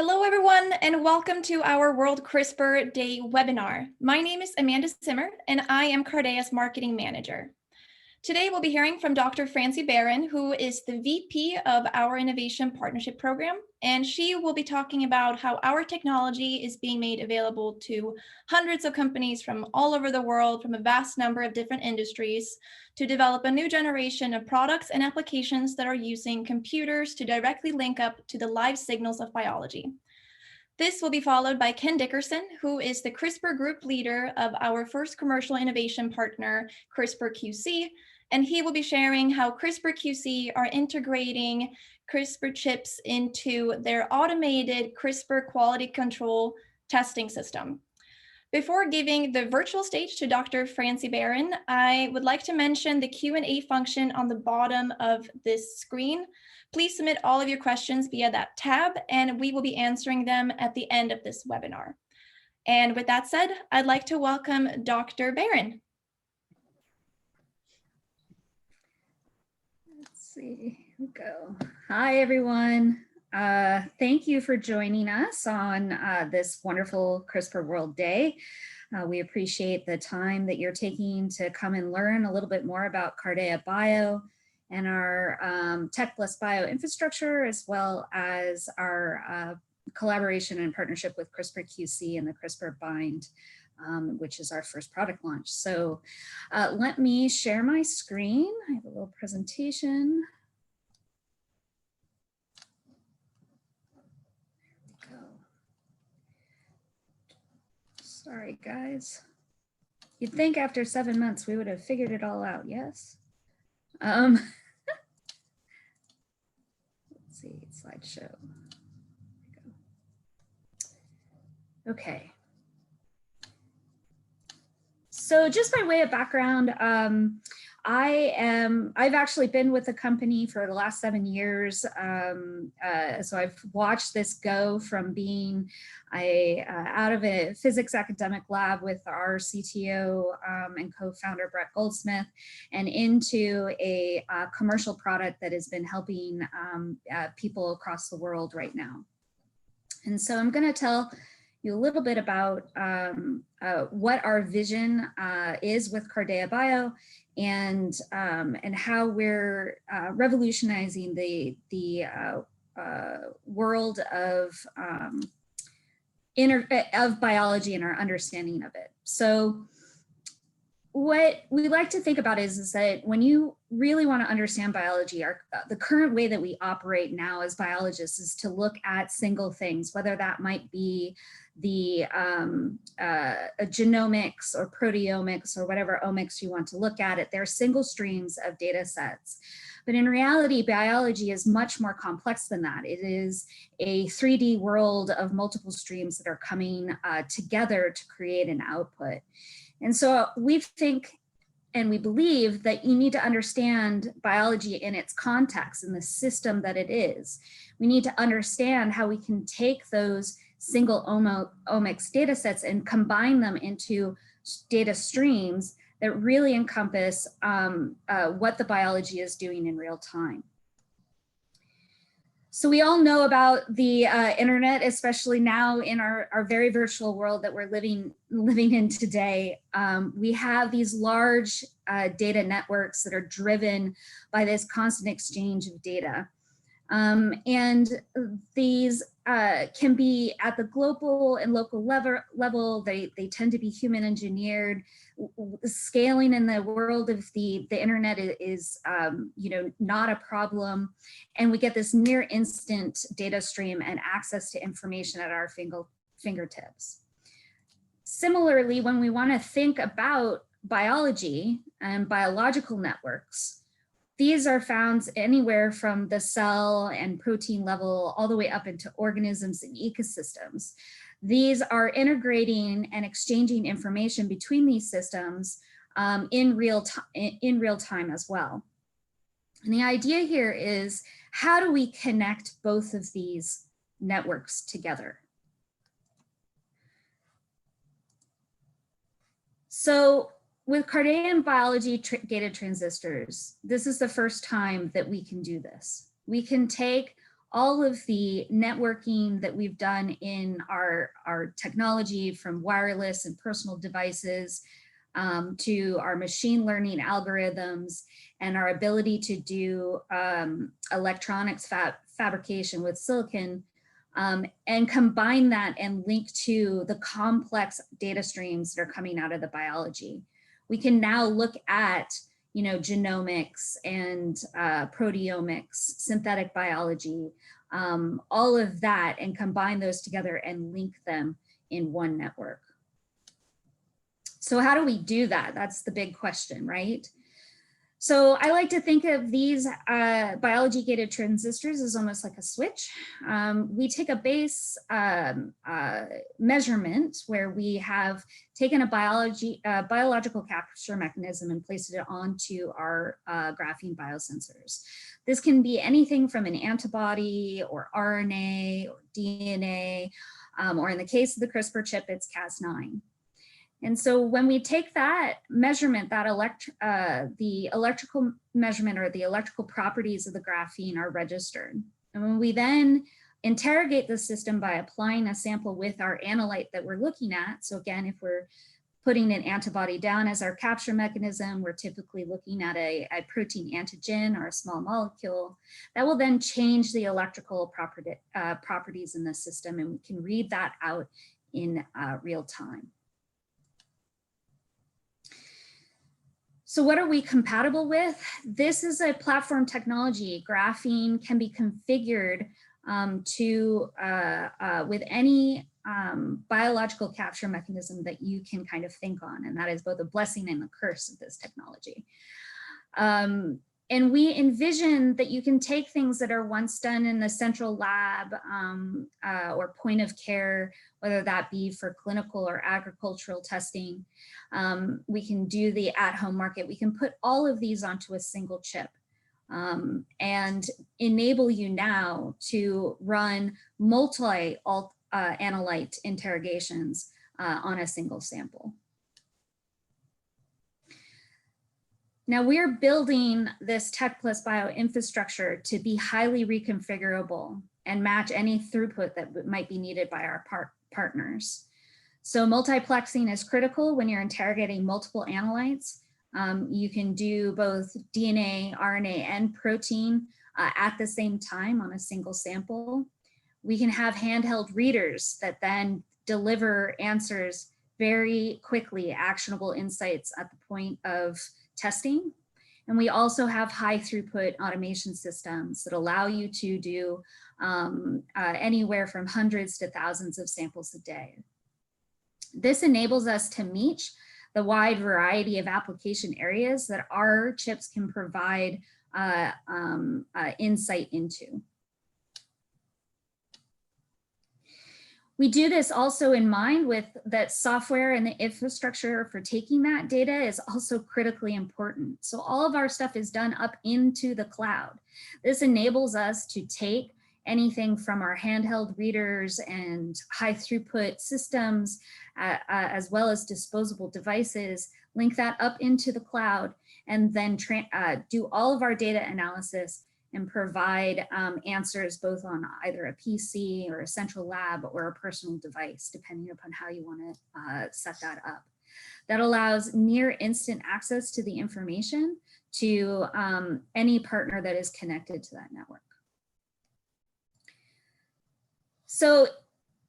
Hello, everyone, and welcome to our World CRISPR Day webinar. My name is Amanda Zimmer, and I am Cardea's marketing manager. Today, we'll be hearing from Dr. Francie Barron, who is the VP of our Innovation Partnership Program, and she will be talking about how our technology is being made available to hundreds of companies from all over the world, from a vast number of different industries, to develop a new generation of products and applications that are using computers to directly link up to the live signals of biology. This will be followed by Ken Dickerson, who is the CRISPR group leader of our first commercial innovation partner, CRISPR QC, and he will be sharing how CRISPR QC are integrating CRISPR chips into their automated CRISPR quality control testing system. Before giving the virtual stage to Dr. Francie Barron, I would like to mention the Q&A function on the bottom of this screen. Please submit all of your questions via that tab, and we will be answering them at the end of this webinar. And with that said, I'd like to welcome Dr. Barron. Let's see, here we go. Hi, everyone. Thank you for joining us on this wonderful CRISPR World Day. We appreciate the time that you're taking to come and learn a little bit more about Cardea Bio and our Tech Plus Bio infrastructure, as well as our collaboration and partnership with CRISPR QC and the CRISPR Bind, which is our first product launch. So let me share my screen. I have a little presentation. There we go. Sorry, guys. You'd think after 7 months we would have figured it all out, yes? Let's see, slideshow. Okay. So just by way of background, I've actually been with the company for the last 7 years. So I've watched this go from being out of a physics academic lab with our CTO and co-founder Brett Goldsmith, and into a commercial product that has been helping people across the world right now. And so I'm going to tell you a little bit about what our vision is with Cardea Bio, and how we're revolutionizing the world of biology and our understanding of it. So what we like to think about is that when you really want to understand biology, the current way that we operate now as biologists is to look at single things, whether that might be the genomics or proteomics or whatever omics you want to look at it. They're single streams of data sets. But in reality, biology is much more complex than that. It is a 3D world of multiple streams that are coming together to create an output. And so we think and we believe that you need to understand biology in its context, in the system that it is. We need to understand how we can take those single omics data sets and combine them into data streams that really encompass what the biology is doing in real time. So we all know about the internet, especially now in our very virtual world that we're living in today. We have these large data networks that are driven by this constant exchange of data. And these can be at the global and local level. They tend to be human engineered. Scaling in the world of the internet is not a problem. And we get this near instant data stream and access to information at our fingertips. Similarly, when we want to think about biology and biological networks, these are found anywhere from the cell and protein level all the way up into organisms and ecosystems. These are integrating and exchanging information between these systems in real time as well. And the idea here is, how do we connect both of these networks together? So with Cardean biology data transistors, this is the first time that we can do this. We can take all of the networking that we've done in our technology, from wireless and personal devices to our machine learning algorithms, and our ability to do electronics fabrication with silicon, and combine that and link to the complex data streams that are coming out of the biology. We can now look at, genomics and proteomics, synthetic biology, all of that, and combine those together and link them in one network. So how do we do that? That's the big question, right? So I like to think of these biology gated transistors as almost like a switch. We take a base measurement where we have taken a biological capture mechanism and placed it onto our graphene biosensors. This can be anything from an antibody or RNA or DNA, or in the case of the CRISPR chip, it's Cas9. And so when we take that measurement, the electrical measurement or the electrical properties of the graphene are registered. And when we then interrogate the system by applying a sample with our analyte that we're looking at, so again, if we're putting an antibody down as our capture mechanism, we're typically looking at a protein antigen or a small molecule, that will then change the electrical properties in the system, and we can read that out in real time. So what are we compatible with? This is a platform technology. Graphene can be configured with any biological capture mechanism that you can kind of think on, and that is both a blessing and a curse of this technology. And we envision that you can take things that are once done in the central lab or point of care, whether that be for clinical or agricultural testing. We can do the at-home market. We can put all of these onto a single chip and enable you now to run multi-analyte interrogations on a single sample. Now we're building this Tech Plus Bio infrastructure to be highly reconfigurable and match any throughput that might be needed by our partners. So multiplexing is critical when you're interrogating multiple analytes. You can do both DNA, RNA, and protein at the same time on a single sample. We can have handheld readers that then deliver answers very quickly, actionable insights at the point of testing. And we also have high throughput automation systems that allow you to do anywhere from hundreds to thousands of samples a day. This enables us to meet the wide variety of application areas that our chips can provide insight into. We do this also in mind with that software and the infrastructure for taking that data is also critically important. So all of our stuff is done up into the cloud. This enables us to take anything from our handheld readers and high throughput systems, as well as disposable devices, link that up into the cloud, and then do all of our data analysis and provide answers both on either a PC or a central lab or a personal device, depending upon how you want to set that up. That allows near instant access to the information to any partner that is connected to that network. So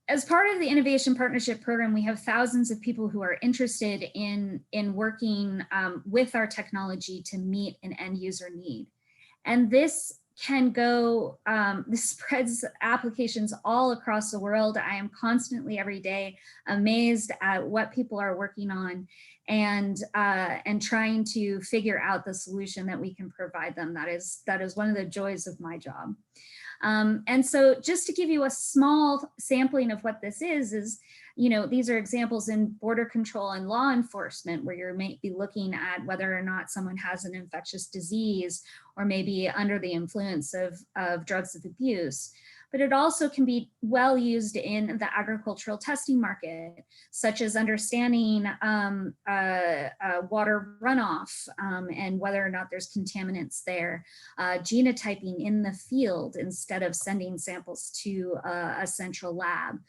as part of the Innovation Partnership Program, we have thousands of people who are interested in working with our technology to meet an end user need. And this can go, this spreads applications all across the world. I am constantly every day amazed at what people are working on and trying to figure out the solution that we can provide them. That is one of the joys of my job. And so just to give you a small sampling of what this is, these are examples in border control and law enforcement where you might be looking at whether or not someone has an infectious disease or maybe under the influence of drugs of abuse. but it also can be well used in the agricultural testing market, such as understanding water runoff and whether or not there's contaminants there, genotyping in the field instead of sending samples to a central lab,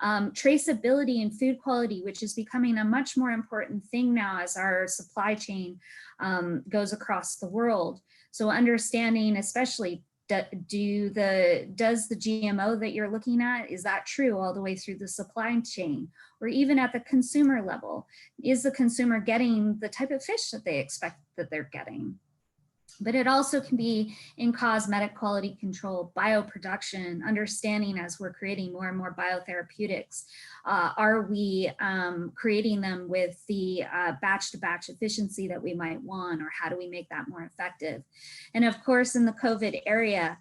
traceability in food quality, which is becoming a much more important thing now as our supply chain goes across the world. So understanding, especially, does the GMO that you're looking at, is that true all the way through the supply chain, or even at the consumer level? Is the consumer getting the type of fish that they expect that they're getting? But it also can be in cosmetic quality control, bioproduction, understanding as we're creating more and more biotherapeutics. Are we creating them with the batch-to-batch efficiency that we might want, or how do we make that more effective? And of course, in the COVID area,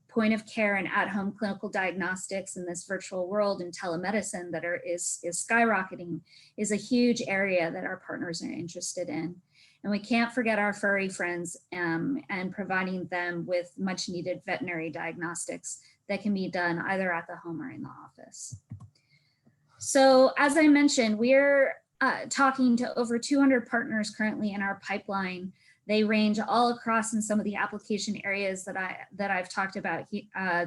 point of care and at-home clinical diagnostics in this virtual world and telemedicine that is skyrocketing is a huge area that our partners are interested in. And we can't forget our furry friends and providing them with much needed veterinary diagnostics that can be done either at the home or in the office. So as I mentioned, we're talking to over 200 partners currently in our pipeline. They range all across in some of the application areas that I've talked about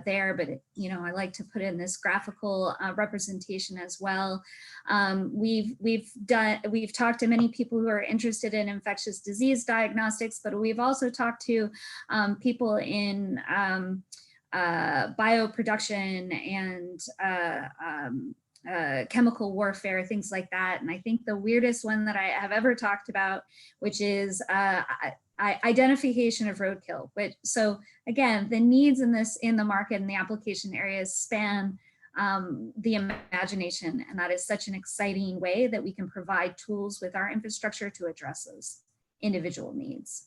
there, but I like to put in this graphical representation as well. We've talked to many people who are interested in infectious disease diagnostics, but we've also talked to people in bioproduction and chemical warfare, things like that. And I think the weirdest one that I have ever talked about, which is identification of roadkill. So again, the needs in the market and the application areas span the imagination. And that is such an exciting way that we can provide tools with our infrastructure to address those individual needs.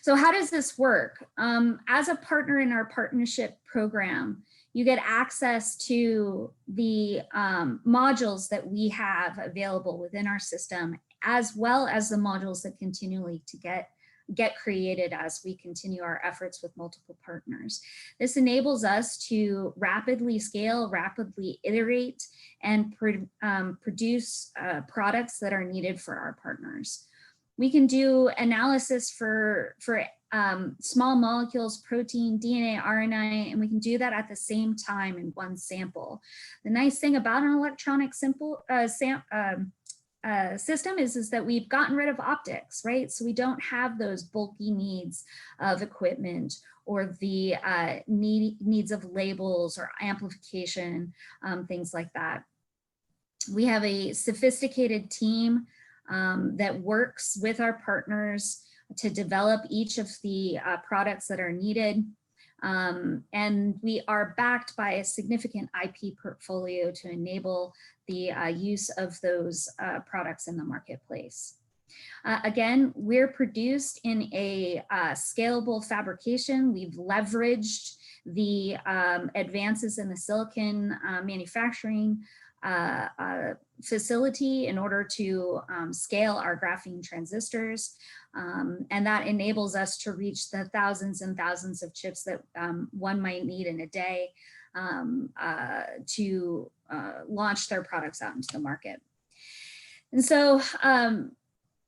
So how does this work? As a partner in our partnership program, you get access to the modules that we have available within our system, as well as the modules that continually get created as we continue our efforts with multiple partners. This enables us to rapidly scale, rapidly iterate, and produce products that are needed for our partners. We can do analysis for small molecules, protein, DNA, RNA, and we can do that at the same time in one sample. The nice thing about an electronic system is that we've gotten rid of optics, right? So we don't have those bulky needs of equipment or the needs of labels or amplification, things like that. We have a sophisticated team that works with our partners to develop each of the products that are needed. And we are backed by a significant IP portfolio to enable the use of those products in the marketplace. Again, we're produced in a scalable fabrication. We've leveraged the advances in the silicon manufacturing facility in order to scale our graphene transistors. And that enables us to reach the thousands and thousands of chips that one might need in a day to launch their products out into the market. And so,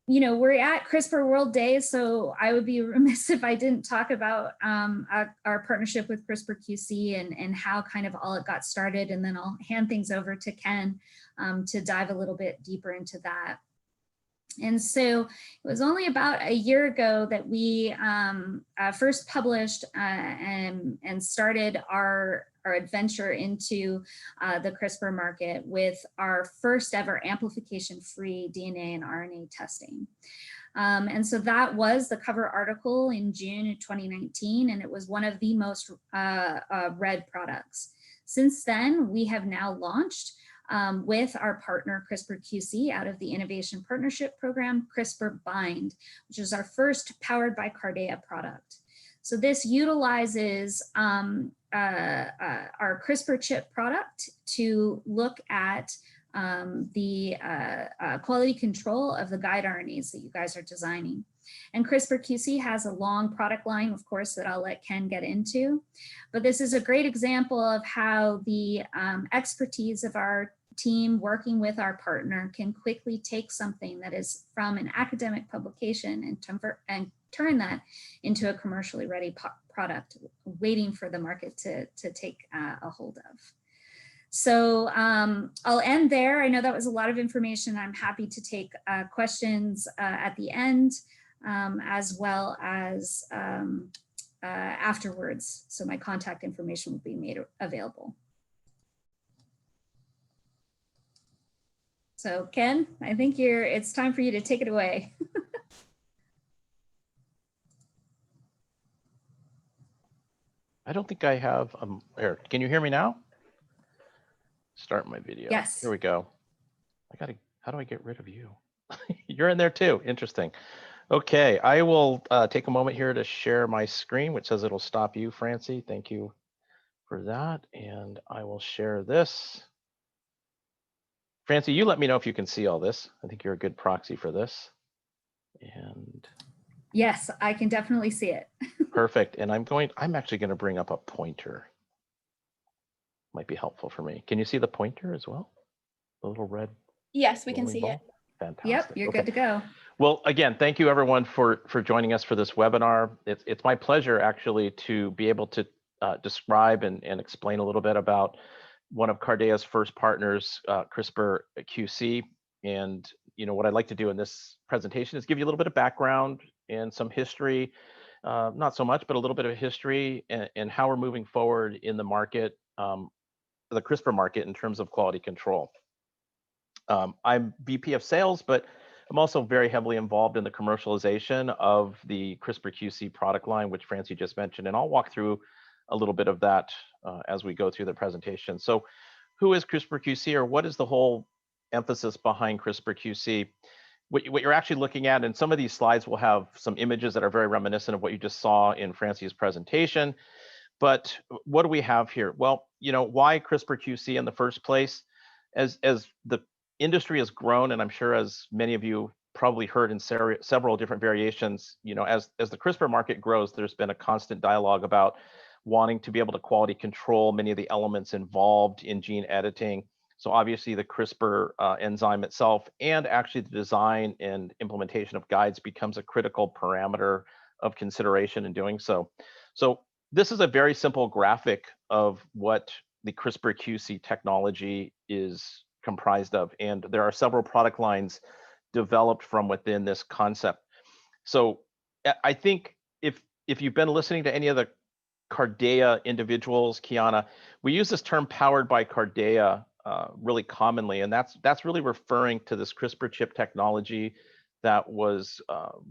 we're at CRISPR World Day, so I would be remiss if I didn't talk about our partnership with CRISPR QC and how kind of all it got started. And then I'll hand things over to Ken to dive a little bit deeper into that. And so it was only about a year ago that we first published and started our adventure into the CRISPR market with our first ever amplification-free DNA and RNA testing. And so that was the cover article in June of 2019, and it was one of the most read products. Since then, we have now launched with our partner CRISPR QC out of the Innovation Partnership Program, CRISPR Bind, which is our first powered by Cardea product. So this utilizes our CRISPR chip product to look at the quality control of the guide RNAs that you guys are designing. And CRISPR QC has a long product line, of course, that I'll let Ken get into. But this is a great example of how the expertise of our team working with our partner can quickly take something that is from an academic publication and turn that into a commercially ready product, waiting for the market to take a hold of. So I'll end there. I know that was a lot of information. I'm happy to take questions at the end, as well as afterwards. So my contact information will be made available. So Ken, I think it's time for you to take it away. I don't think I have, here, can you hear me now? Start my video. Yes. Here we go. How do I get rid of you? You're in there too, interesting. Okay, I will take a moment here to share my screen, which says it'll stop you, Francie. Thank you for that. And I will share this. Francie, you let me know if you can see all this. I think you're a good proxy for this. And yes, I can definitely see it. perfect. And I'm actually going to bring up a pointer. Might be helpful for me. Can you see the pointer as well? The little red. Yes, we can see it. Fantastic. Yep, you're okay. good to go. Well, again, thank you everyone for joining us for this webinar. It's my pleasure actually to be able to describe and explain a little bit about one of Cardea's first partners, CRISPR QC. And what I'd like to do in this presentation is give you a little bit of background and some history, not so much, but a little bit of history and how we're moving forward in the market, the CRISPR market in terms of quality control. I'm VP of sales, but I'm also very heavily involved in the commercialization of the CRISPR QC product line, which Francie just mentioned, and I'll walk through a little bit of that as we go through the presentation. So who is CRISPR QC, or what is the whole emphasis behind CRISPR QC? What you're actually looking at, and some of these slides will have some images that are very reminiscent of what you just saw in Francie's presentation. But what do we have here? Well, why CRISPR QC in the first place? As the industry has grown, and I'm sure as many of you probably heard in several different variations, as the CRISPR market grows, there's been a constant dialogue about wanting to be able to quality control many of the elements involved in gene editing. So obviously the CRISPR enzyme itself and actually the design and implementation of guides becomes a critical parameter of consideration in doing so. So this is a very simple graphic of what the CRISPR QC technology is comprised of. And there are several product lines developed from within this concept. So I think if you've been listening to any of the Cardea individuals, Kiana, we use this term powered by Cardea really commonly, and that's really referring to this CRISPR chip technology that was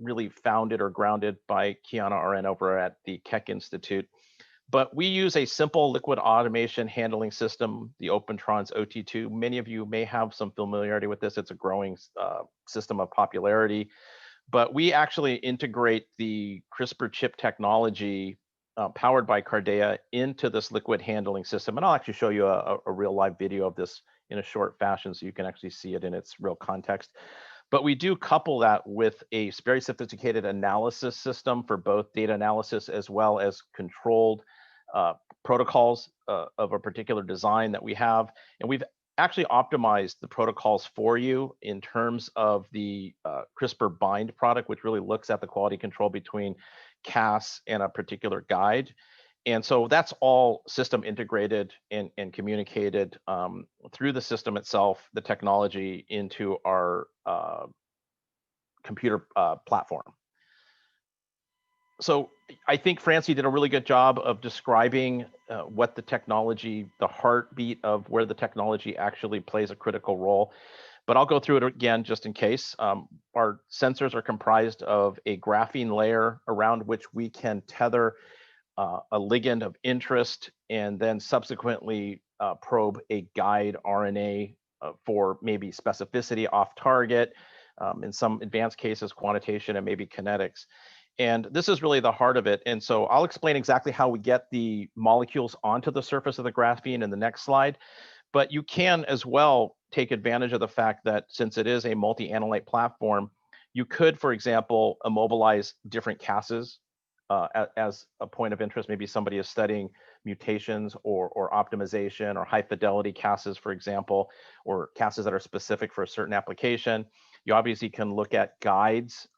really founded or grounded by Kiana RN over at the Keck Institute. But we use a simple liquid automation handling system, the Opentron's OT2. Many of you may have some familiarity with this. It's a growing system of popularity. But we actually integrate the CRISPR chip technology powered by Cardea into this liquid handling system. And I'll actually show you a real live video of this in a short fashion so you can actually see it in its real context. But we do couple that with a very sophisticated analysis system for both data analysis as well as controlled protocols of a particular design that we have. And we've actually optimized the protocols for you in terms of the CRISPR bind product, which really looks at the quality control between Cas and a particular guide. And so that's all system integrated and communicated through the system itself, the technology, into our computer platform. So I think Francie did a really good job of describing what the technology, the heartbeat of where the technology actually plays a critical role. But I'll go through it again just in case. Our sensors are comprised of a graphene layer around which we can tether a ligand of interest and then subsequently probe a guide RNA for maybe specificity off target, in some advanced cases, quantitation and maybe kinetics. And this is really the heart of it. And so I'll explain exactly how we get the molecules onto the surface of the graphene in the next slide. But you can as well take advantage of the fact that since it is a multi-analyte platform, you could, for example, immobilize different Cases as a point of interest. Maybe somebody is studying mutations or optimization or high fidelity Cases, for example, or Cases that are specific for a certain application. You obviously can look at guides,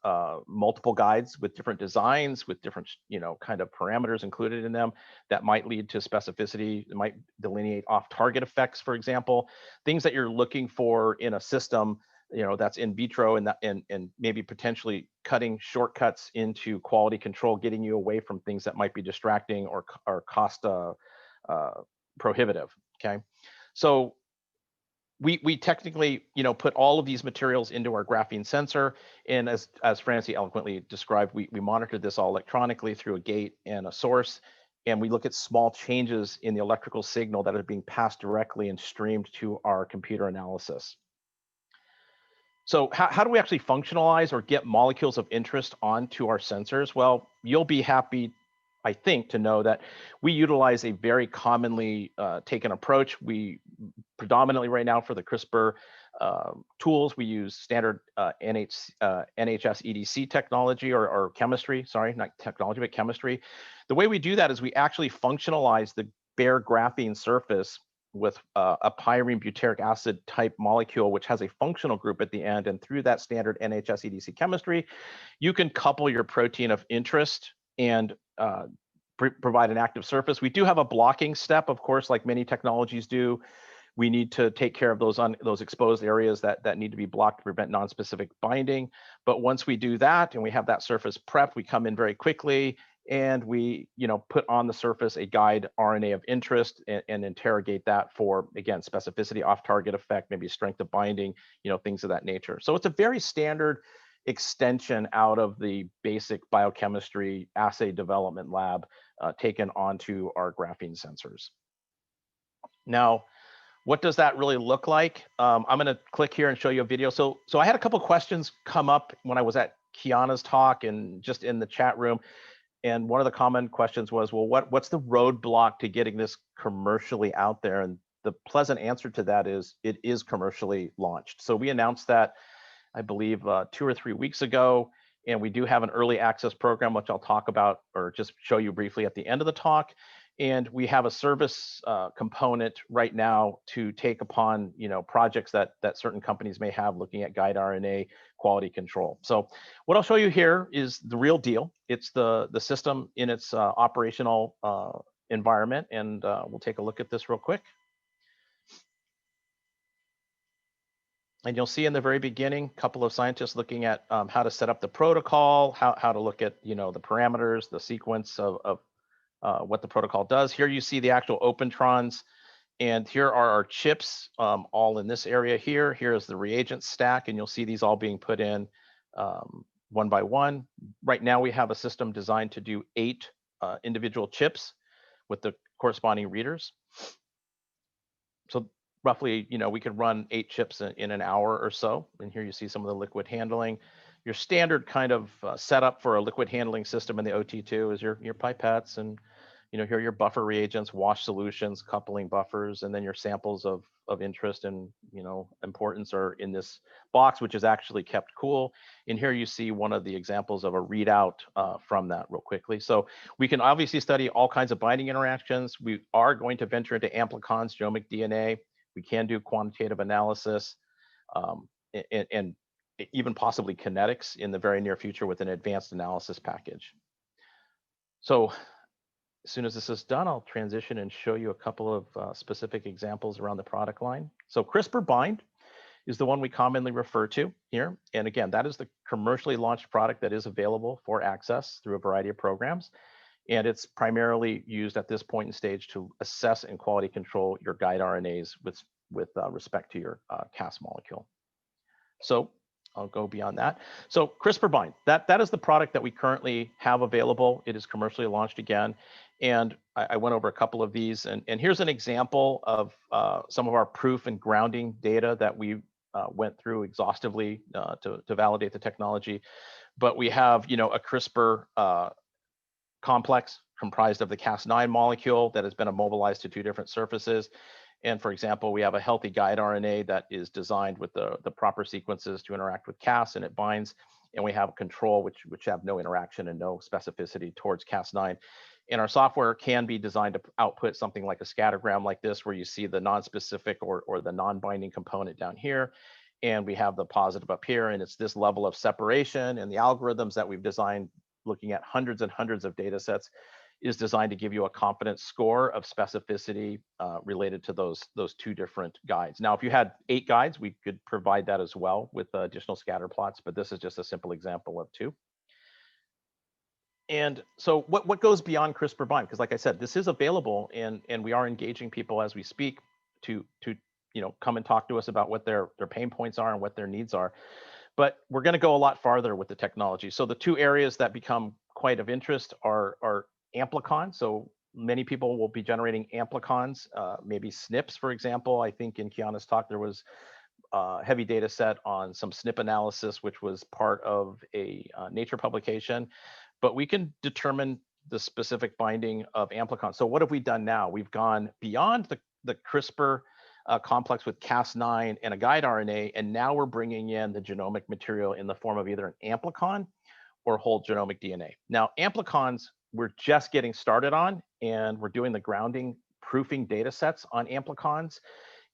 multiple guides with different designs, with different, kind of parameters included in them that might lead to specificity. It might delineate off-target effects, for example, things that you're looking for in a system, that's in vitro, and maybe potentially cutting shortcuts into quality control, getting you away from things that might be distracting or cost prohibitive. Okay, so we technically, put all of these materials into our graphene sensor, and as Francie eloquently described, we monitor this all electronically through a gate and a source, and we look at small changes in the electrical signal that are being passed directly and streamed to our computer analysis. So how do we actually functionalize or get molecules of interest onto our sensors? Well, you'll be happy, I think, to know that we utilize a very commonly taken approach. We predominantly right now for the CRISPR tools, we use standard NHS EDC technology or chemistry, sorry, not technology, but chemistry. The way we do that is we actually functionalize the bare graphene surface with a pyrene butyric acid type molecule, which has a functional group at the end. And through that standard NHS EDC chemistry, you can couple your protein of interest and provide an active surface. We do have a blocking step, of course, like many technologies do. We need to take care of those exposed areas that need to be blocked to prevent non-specific binding. But once we do that and we have that surface prepped, we come in very quickly and we put on the surface a guide RNA of interest and interrogate that for, again, specificity, off-target effect, maybe strength of binding, things of that nature. So it's a very standard extension out of the basic biochemistry assay development lab taken onto our graphene sensors. Now, what does that really look like? I'm going to click here and show you a video. So I had a couple questions come up when I was at Kiana's talk and just in the chat room. And one of the common questions was, well, what's the roadblock to getting this commercially out there? And the pleasant answer to that is it is commercially launched. So we announced that, I believe, 2 or 3 weeks ago. And we do have an early access program, which I'll talk about or just show you briefly at the end of the talk. And we have a service component right now to take upon projects that certain companies may have looking at guide RNA quality control. So what I'll show you here is the real deal. It's the system in its operational environment, and we'll take a look at this real quick. And you'll see in the very beginning, a couple of scientists looking at how to set up the protocol, how to look at the parameters, the sequence of what the protocol does. Here you see the actual Opentrons, and here are our chips all in this area here. Here is the reagent stack, and you'll see these all being put in one by one. Right now we have a system designed to do 8 individual chips with the corresponding readers. So roughly, we could run 8 chips in an hour or so. And here you see some of the liquid handling. Your standard kind of setup for a liquid handling system in the OT2 is your pipettes, and here are your buffer reagents, wash solutions, coupling buffers, and then your samples of interest and importance are in this box, which is actually kept cool. And here you see one of the examples of a readout from that real quickly. So we can obviously study all kinds of binding interactions. We are going to venture into amplicons, genomic DNA. We can do quantitative analysis and even possibly kinetics in the very near future with an advanced analysis package. So as soon as this is done, I'll transition and show you a couple of specific examples around the product line. So CRISPR Bind is the one we commonly refer to here. And again, that is the commercially launched product that is available for access through a variety of programs. And it's primarily used at this point in stage to assess and quality control your guide RNAs with respect to your Cas molecule. So I'll go beyond that. So CRISPR Bind, that is the product that we currently have available. It is commercially launched again. And I went over a couple of these. And here's an example of some of our proof and grounding data that we went through exhaustively to validate the technology. But we have, a CRISPR complex comprised of the Cas9 molecule that has been immobilized to 2 different surfaces. And for example, we have a healthy guide RNA that is designed with the proper sequences to interact with Cas, and it binds. And we have control, which have no interaction and no specificity towards Cas9. And our software can be designed to output something like a scattergram like this, where you see the non-specific or the non-binding component down here. And we have the positive up here, and it's this level of separation, and the algorithms that we've designed, looking at hundreds and hundreds of data sets, is designed to give you a confidence score of specificity related to those two different guides. Now, if you had 8 guides, we could provide that as well with additional scatter plots, but this is just a simple example of 2. And so what goes beyond CRISPR bind? Because like I said, this is available, and we are engaging people as we speak to come and talk to us about what their pain points are and what their needs are. But we're going to go a lot farther with the technology. So the 2 areas that become quite of interest are amplicons. So many people will be generating amplicons, maybe SNPs, for example. I think in Kiana's talk there was a heavy data set on some SNP analysis, which was part of a Nature publication. But we can determine the specific binding of amplicons. So what have we done now? We've gone beyond the CRISPR complex with Cas9 and a guide RNA, and now we're bringing in the genomic material in the form of either an amplicon or whole genomic DNA. Now, amplicons, we're just getting started on, and we're doing the grounding proofing data sets on amplicons.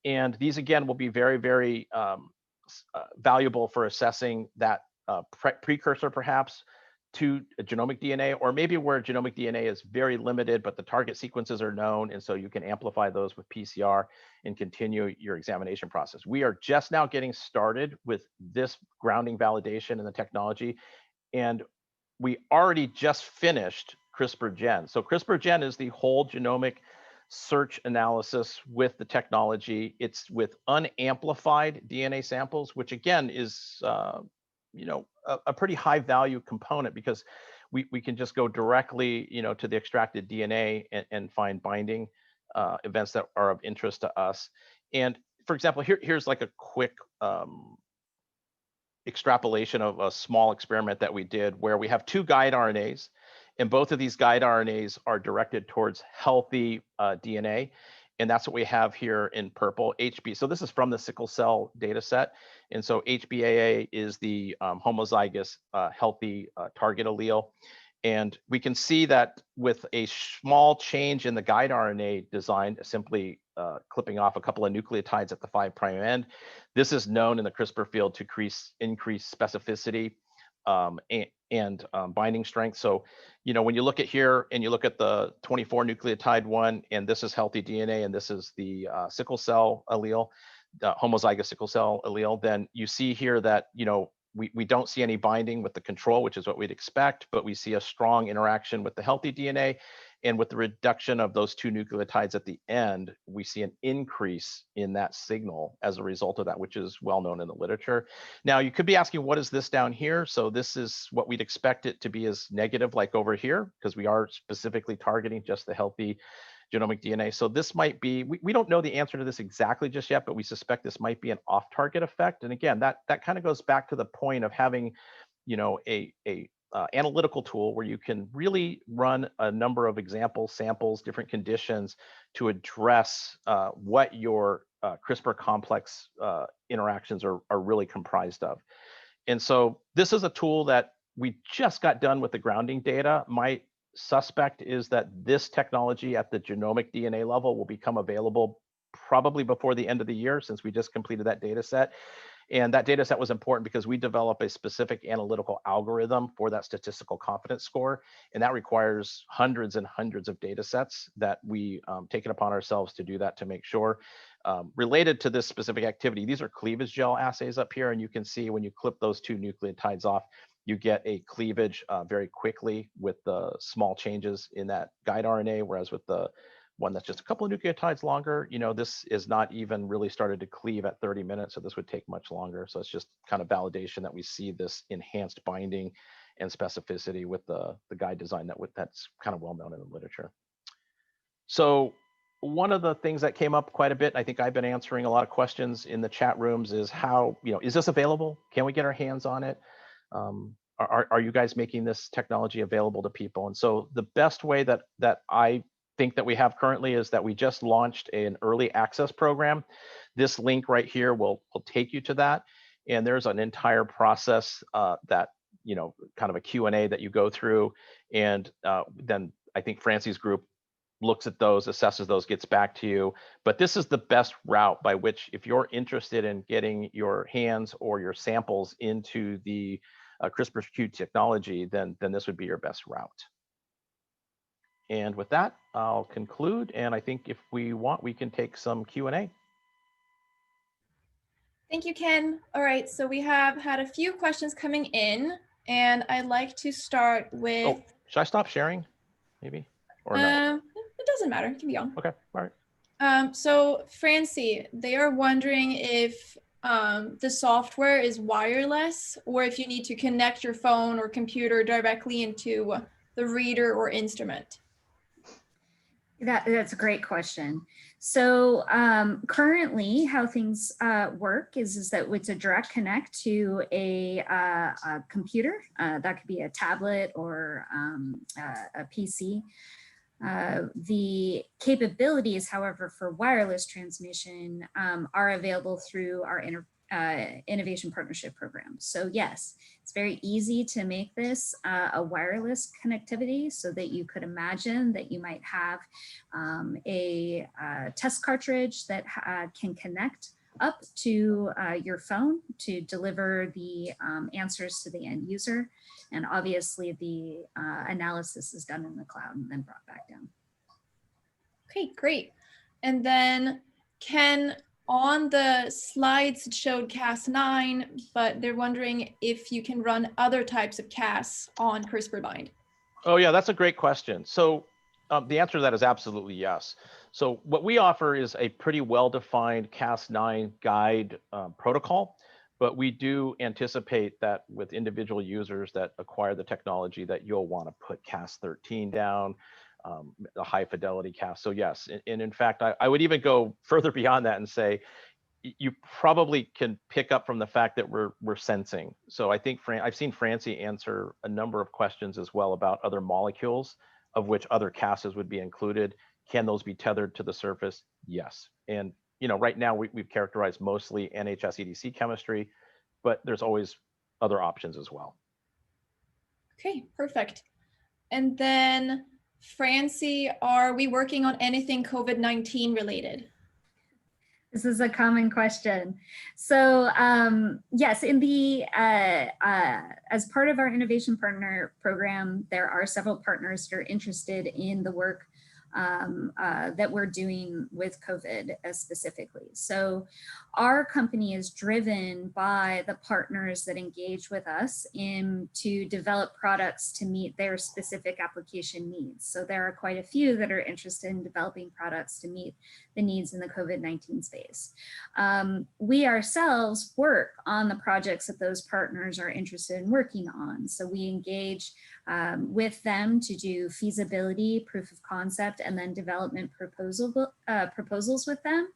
And these, again, will be very, very valuable for assessing that precursor, perhaps, to a genomic DNA, or maybe where genomic DNA is very limited, but the target sequences are known, and so you can amplify those with PCR and continue your examination process. We are just now getting started with this grounding validation in the technology, and we already just finished CRISPR Gen. So CRISPR Gen is the whole genomic search analysis with the technology. It's with unamplified DNA samples, which again is a pretty high value component, because we can just go directly to the extracted DNA and find binding events that are of interest to us. And for example, here's like a quick extrapolation of a small experiment that we did, where we have 2 guide RNAs, and both of these guide RNAs are directed towards healthy DNA. And that's what we have here in purple, HB. So this is from the sickle cell data set. And so HBAA is the homozygous healthy target allele. And we can see that with a small change in the guide RNA design, simply clipping off a couple of nucleotides at the 5' end, this is known in the CRISPR field to increase specificity and binding strength. So, when you look at here and you look at the 24 nucleotide one, and this is healthy DNA, and this is the sickle cell allele, the homozygous sickle cell allele, then you see here that, we don't see any binding with the control, which is what we'd expect, but we see a strong interaction with the healthy DNA. And with the reduction of those 2 nucleotides at the end, we see an increase in that signal as a result of that, which is well known in the literature. Now, you could be asking, what is this down here? So this is what we'd expect it to be as negative like over here, because we are specifically targeting just the healthy genomic DNA. So this might be, we don't know the answer to this exactly just yet, but we suspect this might be an off-target effect. And again, that kind of goes back to the point of having, a analytical tool where you can really run a number of example samples, different conditions, to address what your CRISPR complex interactions are really comprised of. And so this is a tool that we just got done with the grounding data. My suspect is that this technology at the genomic DNA level will become available probably before the end of the year, since we just completed that data set. And that data set was important because we develop a specific analytical algorithm for that statistical confidence score. And that requires hundreds and hundreds of data sets that we take it upon ourselves to do that, to make sure. Related to this specific activity, these are cleavage gel assays up here. And you can see when you clip those 2 nucleotides off, you get a cleavage very quickly with the small changes in that guide RNA, whereas with the one that's just a couple of nucleotides longer, this is not even really started to cleave at 30 minutes, so this would take much longer. So it's just kind of validation that we see this enhanced binding and specificity with the guide design that's kind of well known in the literature. So one of the things that came up quite a bit, I think I've been answering a lot of questions in the chat rooms, is how, is this available? Can we get our hands on it? Are you guys making this technology available to people? And so the best way that I think that we have currently is that we just launched an early access program. This link right here will take you to that. And there's an entire process that, kind of a Q&A that you go through. And then I think Francie's group looks at those, assesses those, gets back to you. But this is the best route by which, if you're interested in getting your hands or your samples into the CRISPR-Q technology, then this would be your best route. And with that, I'll conclude. And I think if we want, we can take some Q&A. Thank you, Ken. All right, so we have had a few questions coming in, and I'd like to start with. Oh, should I stop sharing, maybe, or no? It doesn't matter. It can be on. Okay, all right. So Francie, they are wondering if the software is wireless, or if you need to connect your phone or computer directly into the reader or instrument. That's a great question. So currently how things work is that it's a direct connect to a computer. That could be a tablet or a PC. The capabilities, however, for wireless transmission are available through our Innovation Partnership Program. So yes, it's very easy to make this a wireless connectivity, so that you could imagine that you might have a test cartridge that can connect up to your phone to deliver the answers to the end user. And obviously the analysis is done in the cloud and then brought back down. Okay, great. And then Ken, on the slides, it showed Cas9, but they're wondering if you can run other types of Cas on CRISPR-Bind. Oh yeah, that's a great question. So the answer to that is absolutely yes. So what we offer is a pretty well-defined Cas9 guide protocol, but we do anticipate that with individual users that acquire the technology that you'll want to put Cas13 down, a high fidelity Cas. So yes, and in fact, I would even go further beyond that and say, you probably can pick up from the fact that we're sensing. So I think I've seen Francie answer a number of questions as well about other molecules of which other Cases would be included. Can those be tethered to the surface? Yes. And right now we've characterized mostly NHS-EDC chemistry, but there's always other options as well. Okay, perfect. And then Francie, are we working on anything COVID-19 related? This is a common question. So yes, in the as part of our Innovation Partner Program, there are several partners that are interested in the work that we're doing with COVID specifically. So our company is driven by the partners that engage with us to develop products to meet their specific application needs. So there are quite a few that are interested in developing products to meet the needs in the COVID-19 space. We ourselves work on the projects that those partners are interested in working on. So we engage with them to do feasibility, proof of concept, and then development proposals with them.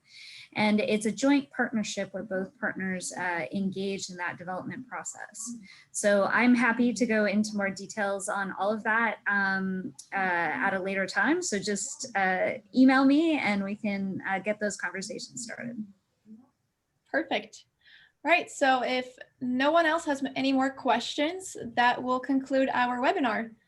And it's a joint partnership where both partners engage in that development process. So I'm happy to go into more details on all of that at a later time. So just email me and we can get those conversations started. Perfect. All right, so if no one else has any more questions, that will conclude our webinar.